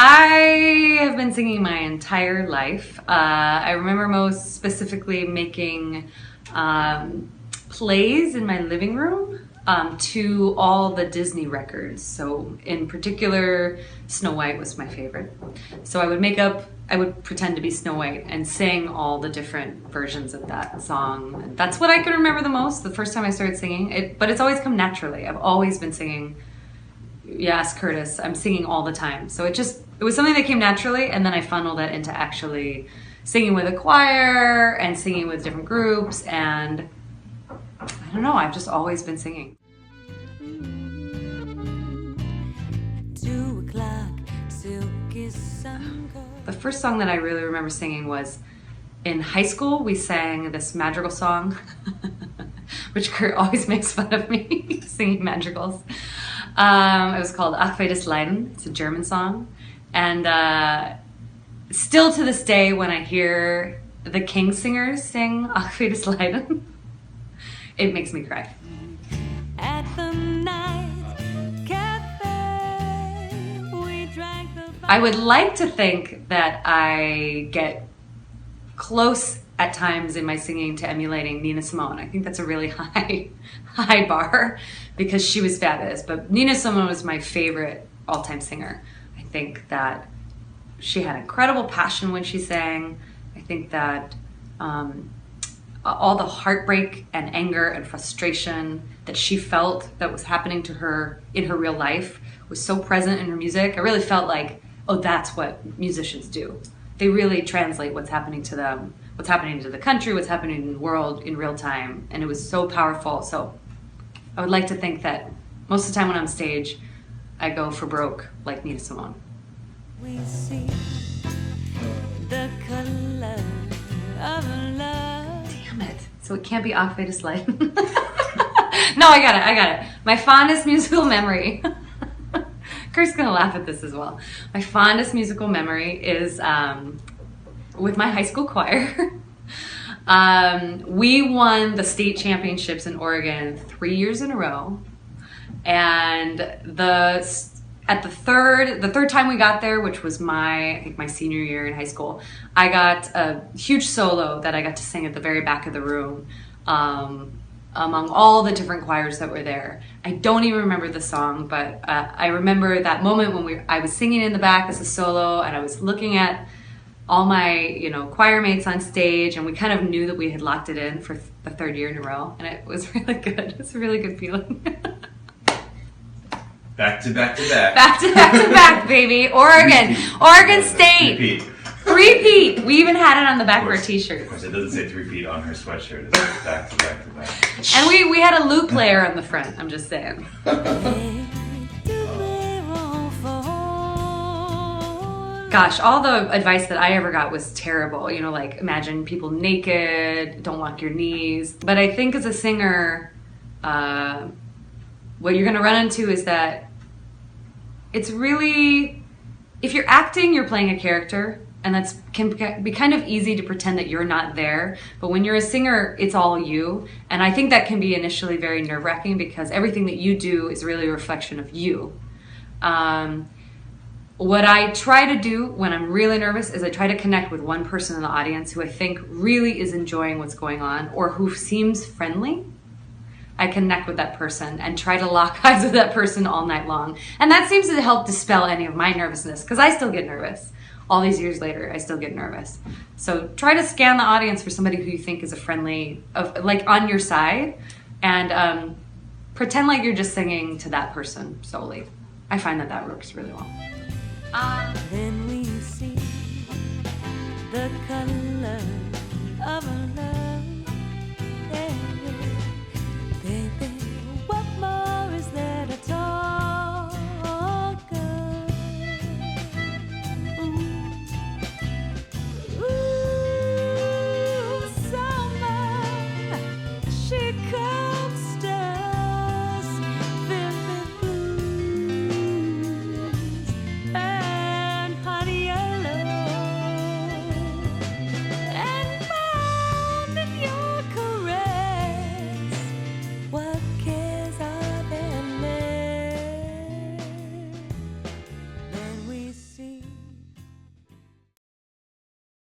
I have been singing my entire life. I remember most specifically making plays in my living room to all the Disney records. So in particular, Snow White was my favorite. So I would pretend to be Snow White and sing all the different versions of that song. And that's what I can remember the most, the first time I started singing it, but it's always come naturally. I've always been singing. You ask Curtis, I'm singing all the time. So it was something that came naturally, and then I funneled it into actually singing with a choir and singing with different groups, and I don't know, I've just always been singing. 2 o'clock, silky sun. The first song that I really remember singing was in high school. We sang this madrigal song, which Kurt always makes fun of me singing madrigals. It was called Ach, das Leiden. It's a German song. And still to this day, when I hear the King singers sing Ach, das Leiden, it makes me cry. At the night cafe, we drank the I would like to think that I get close at times in my singing to emulating Nina Simone. I think that's a really high bar because she was fabulous. But Nina Simone was my favorite all-time singer. I think that she had incredible passion when she sang. I think that all the heartbreak and anger and frustration that she felt that was happening to her in her real life was so present in her music. I really felt like, oh, that's what musicians do. They really translate what's happening to them, what's happening to the country, what's happening in the world in real time. And it was so powerful. So I would like to think that most of the time when I'm on stage, I go for broke like Nina Simone. we see the color of love. Damn it. So it can't be Ach, das Leiden. No, I got it. My fondest musical memory. Kurt's gonna laugh at this as well. My fondest musical memory is with my high school choir. We won the state championships in Oregon 3 years in a row, and the third time we got there, which was I think my senior year in high school, I got a huge solo that I got to sing at the very back of the room. Among all the different choirs that were there. I don't even remember the song, but I remember that moment when I was singing in the back as a solo, and I was looking at all my choir mates on stage, and we kind of knew that we had locked it in for the 3rd year in a row, and it was really good. It's a really good feeling. Back to back to back. Back to back to back, baby. Oregon. Oregon State. Repeat. Three-peat. We even had it on the back of our Of t-shirts. course, it doesn't say 3-peat on her sweatshirt. It says back to back to back. And we had a loop player on the front, I'm just saying. Gosh, all the advice that I ever got was terrible. Like imagine people naked, don't lock your knees. But I think as a singer, what you're gonna run into is that it's really, if you're acting, you're playing a character, and that can be kind of easy to pretend that you're not there. But when you're a singer, it's all you. And I think that can be initially very nerve-wracking because everything that you do is really a reflection of you. What I try to do when I'm really nervous is I try to connect with one person in the audience who I think really is enjoying what's going on or who seems friendly. I connect with that person and try to lock eyes with that person all night long. And that seems to help dispel any of my nervousness because I still get nervous. All these years later, I still get nervous. So try to scan the audience for somebody who you think is a friendly, like on your side, and pretend like you're just singing to that person solely. I find that works really well. Then we